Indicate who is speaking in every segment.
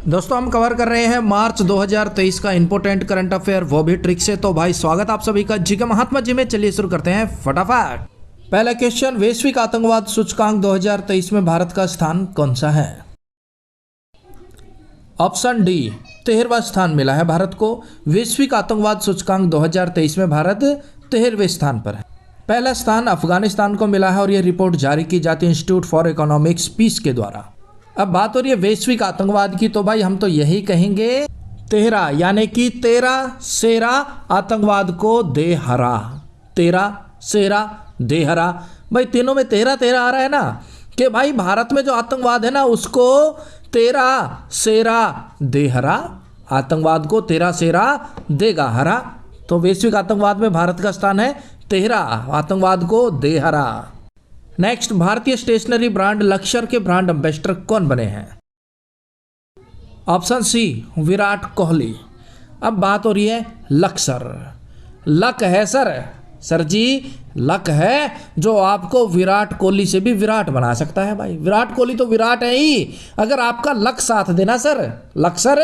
Speaker 1: दोस्तों हम कवर कर रहे हैं मार्च 2023 का इंपॉर्टेंट करंट अफेयर, वो भी ट्रिक से। तो भाई स्वागत आप सभी का जी के महात्मा जी में। चलिए शुरू करते हैं फटाफट। पहला क्वेश्चन, वैश्विक आतंकवाद सूचकांक 2023 में भारत का स्थान कौन सा है? ऑप्शन डी, 13वां स्थान मिला है भारत को। वैश्विक आतंकवाद सूचकांक 2023 में भारत 13वें स्थान पर है। पहला स्थान अफगानिस्तान को मिला है और यह रिपोर्ट जारी की जाती है इंस्टीट्यूट फॉर इकोनॉमिक्स पीस के द्वारा। अब बात हो रही है वैश्विक आतंकवाद की, तो भाई हम तो यही कहेंगे 13, यानी कि 13 सेरा आतंकवाद को दे हरा। 13 सेरा दे हरा। भाई तीनों में 13 आ रहा है ना, कि भाई भारत में जो आतंकवाद है ना उसको 13 सेरा दे हरा। आतंकवाद को 13 सेरा देगा हरा। तो वैश्विक आतंकवाद में भारत का स्थान है 13, आतंकवाद को दे हरा। नेक्स्ट, भारतीय स्टेशनरी ब्रांड लक्सर के ब्रांड एम्बेसडर कौन बने हैं? Option C, Virat Kohli. अब बात हो रही है लक्सर। लक है सर जी, लक है जो आपको विराट कोहली से भी विराट बना सकता है। भाई विराट कोहली तो विराट है ही, अगर आपका लक साथ देना सर, लक्सर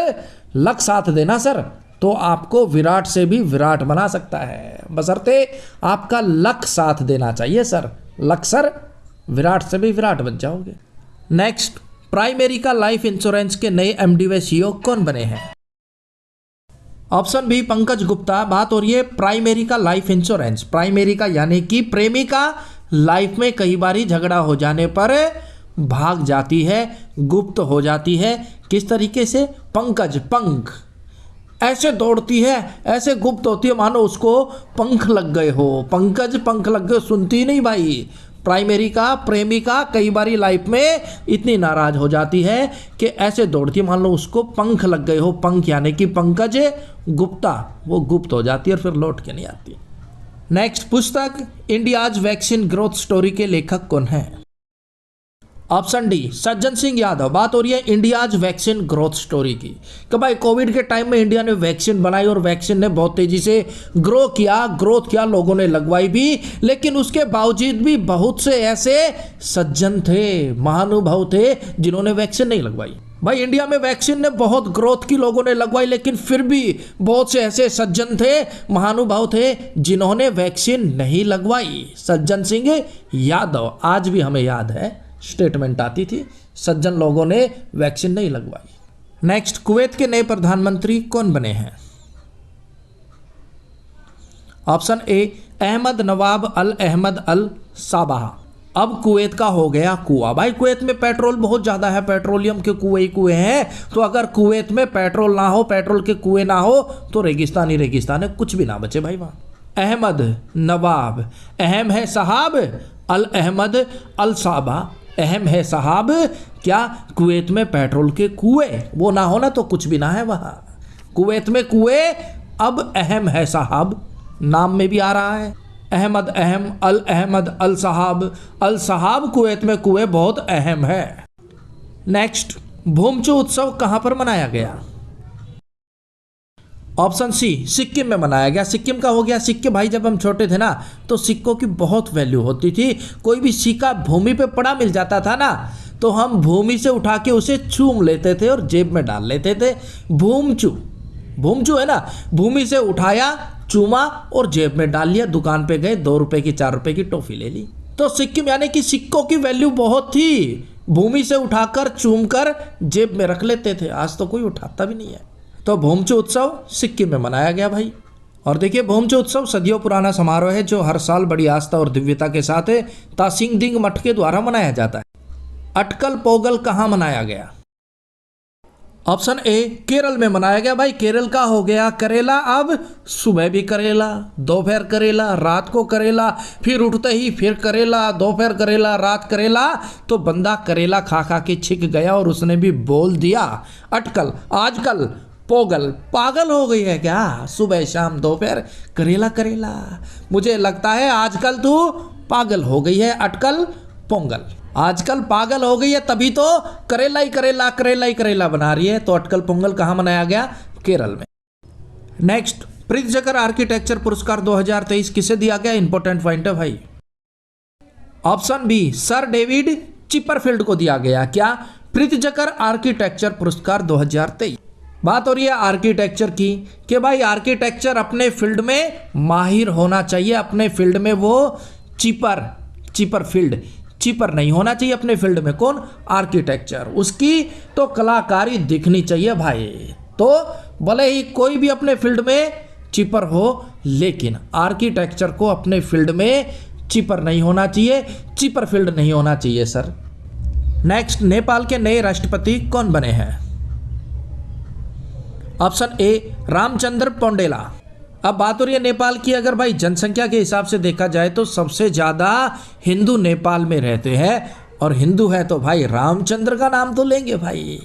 Speaker 1: लक साथ देना सर, तो आपको विराट से भी विराट बना सकता है, बशर्ते आपका लक साथ देना चाहिए सर। लक्सर विराट से भी विराट बन जाओगे। नेक्स्ट, प्राइमेरिका लाइफ इंश्योरेंस के नए एमडी व सीईओ कौन बने हैं? Option B, Pankaj Gupta. बात हो रही है प्राइमेरिका लाइफ इंश्योरेंस। प्राइमेरिका यानी कि प्रेमिका लाइफ में कई बारी झगड़ा हो जाने पर भाग जाती है, गुप्त हो जाती है। किस तरीके से? पंकज, पंख ऐसे दौड़ती है, ऐसे गुप्त होती है मानो उसको पंख लग गए हो। पंकज पंख लग गए, सुनती नहीं भाई। प्राइमेरिका प्रेमिका कई बारी लाइफ में इतनी नाराज हो जाती है कि ऐसे दौड़ती है मान लो उसको पंख लग गए हो। पंख यानी कि पंकज गुप्ता, वो गुप्त हो जाती है और फिर लौट के नहीं आती। नेक्स्ट, पुस्तक इंडियाज वैक्सीन ग्रोथ स्टोरी के लेखक कौन है? Option D, Sajjan Singh Yadav. बात हो रही है इंडियाज वैक्सीन ग्रोथ स्टोरी की, कि भाई कोविड के टाइम में इंडिया ने वैक्सीन बनाई और वैक्सीन ने बहुत तेजी से ग्रोथ किया, लोगों ने लगवाई भी, लेकिन उसके बावजूद भी बहुत से ऐसे सज्जन थे, महानुभाव थे जिन्होंने वैक्सीन नहीं लगवाई। भाई इंडिया में वैक्सीन ने बहुत ग्रोथ की, लोगों ने लगवाई, लेकिन फिर भी बहुत से ऐसे सज्जन थे, महानुभाव थे जिन्होंने वैक्सीन नहीं लगवाई। सज्जन सिंह यादव, आज भी हमें याद है स्टेटमेंट आती थी, सज्जन लोगों ने वैक्सीन नहीं लगवाई। नेक्स्ट, कुवैत के नए प्रधानमंत्री कौन बने हैं? ऑप्शन ए, अहमद नवाब अल अहमद अल साबाह। अब कुवैत का हो गया कुआं। भाई कुवैत में पेट्रोल बहुत ज्यादा है, पेट्रोलियम के कुएं ही कुएं हैं, तो अगर कुवैत में पेट्रोल ना हो, पेट्रोल के कुएं ना हो, तो रेगिस्तान ही रेगिस्तान है, कुछ भी ना बचे भाई वहां। अहमद नवाब, अहम है साहब, अल अहमद अल साबा, अहम है साहब। क्या? कुवैत में पेट्रोल के कुएं, वो ना हो ना तो कुछ भी ना है वहां। कुवैत में कुएं, अब अहम है साहब, नाम में भी आ रहा है अहमद, अहम, अल अहमद अल साहब, कुवैत में कुएं बहुत अहम है। नेक्स्ट, भूमचू उत्सव कहां पर मनाया गया? ऑप्शन सी, सिक्किम में मनाया गया। सिक्किम का हो गया, सिक्के भाई जब हम छोटे थे ना तो सिक्कों की बहुत वैल्यू होती थी। कोई भी सिक्का भूमि पे पड़ा मिल जाता था ना, तो हम भूमि से उठा के उसे चूम लेते थे और जेब में डाल लेते थे। भूमचू है ना, भूमि से उठाया, चूमा और जेब में डाल लिया। दुकान पे गए, 2 रुपए की 4 रुपए की टॉफी ले ली। तो सिक्किम यानी कि सिक्कों की वैल्यू बहुत थी, भूमि से उठाकर चूम कर जेब में रख लेते थे। आज तो कोई उठाता भी नहीं है। तो भूमचू उत्सव सिक्किम में मनाया गया भाई। और देखिए भूमचू उत्सव सदियों पुराना समारोह है जो हर साल बड़ी आस्था और दिव्यता के साथ तासिंगदिंग मठ के द्वारा मनाया जाता है। अटकल पोगल कहाँ मनाया गया? ऑप्शन ए, केरल में मनाया गया। भाई केरल का हो गया करेला। अब सुबह भी करेला, दोपहर करेला, रात को करेला, फिर उठते ही फिर करेला, दोपहर करेला, रात करेला। तो बंदा करेला खा खा के छिक गया और उसने भी बोल दिया अटकल। आजकल पोगल पागल हो गई है क्या? सुबह शाम दोपहर करेला करेला। मुझे लगता है आजकल तू पागल हो गई है। अटकल पोंगल, आजकल पागल हो गई है, तभी तो करेला ही करेला बना रही है। तो अटकल पोंगल कहाँ मनाया गया? केरल में। नेक्स्ट, प्रित्जकर आर्किटेक्चर पुरस्कार 2023 किसे दिया गया? इंपॉर्टेंट पॉइंट है भाई। Option B, sir David Chipperfield को दिया गया। क्या? प्रीतिजकर आर्किटेक्चर पुरस्कार 2023। बात हो रही है आर्किटेक्चर की कि भाई आर्किटेक्चर अपने फील्ड में माहिर होना चाहिए, अपने फील्ड में वो चीपर नहीं होना चाहिए अपने फील्ड में। कौन? आर्किटेक्चर। उसकी तो कलाकारी दिखनी चाहिए भाई। तो भले ही कोई भी अपने फील्ड में चीपर हो, लेकिन आर्किटेक्चर को अपने फील्ड में चीपर नहीं होना चाहिए, चीपर फील्ड नहीं होना चाहिए सर। नेक्स्ट, नेपाल के नए राष्ट्रपति कौन बने हैं? Option A Ramchandra Paudel. अब बात हो रही है नेपाल की, अगर भाई जनसंख्या के हिसाब से देखा जाए तो सबसे ज्यादा हिंदू नेपाल में रहते हैं, और हिंदू है तो भाई रामचंद्र का नाम तो लेंगे भाई।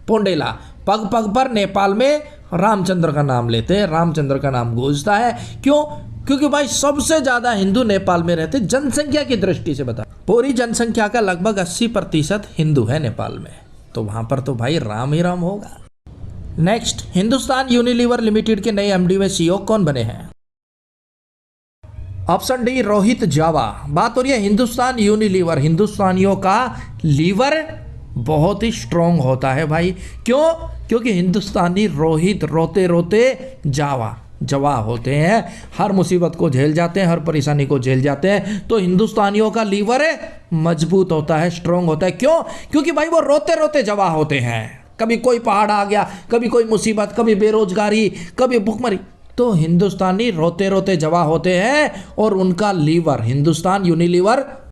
Speaker 1: पौडेला पग पग पर नेपाल में रामचंद्र का नाम लेते हैं, रामचंद्र का नाम गूंजता है। क्यों? क्योंकि भाई सबसे ज्यादा हिंदू नेपाल में रहते, जनसंख्या की दृष्टि से बता, पूरी जनसंख्या का लगभग 80% हिंदू है नेपाल में, तो वहां पर तो भाई राम ही राम होगा। नेक्स्ट, हिंदुस्तान यूनिलीवर लिमिटेड के नए एमडी व सीईओ कौन बने हैं? ऑप्शन डी रोहित जावा। बात हो रही है हिंदुस्तान यूनिलीवर, हिंदुस्तानियों का लीवर बहुत ही स्ट्रांग होता है भाई। क्यों? क्योंकि हिंदुस्तानी रोहित रोते रोते जवा होते हैं, हर मुसीबत को झेल जाते हैं, हर परेशानी को झेल जाते हैं। तो हिंदुस्तानियों का लीवर मजबूत होता है, स्ट्रांग होता है। क्यों? क्योंकि भाई वो रोते रोते जवा होते हैं। कभी कोई पहाड़ आ गया, कभी कोई मुसीबत, कभी बेरोजगारी, कभी भुखमरी, तो हिंदुस्तानी रोते रोते जवा होते हैं और उनका लीवर, हिंदुस्तान यूनिलीवर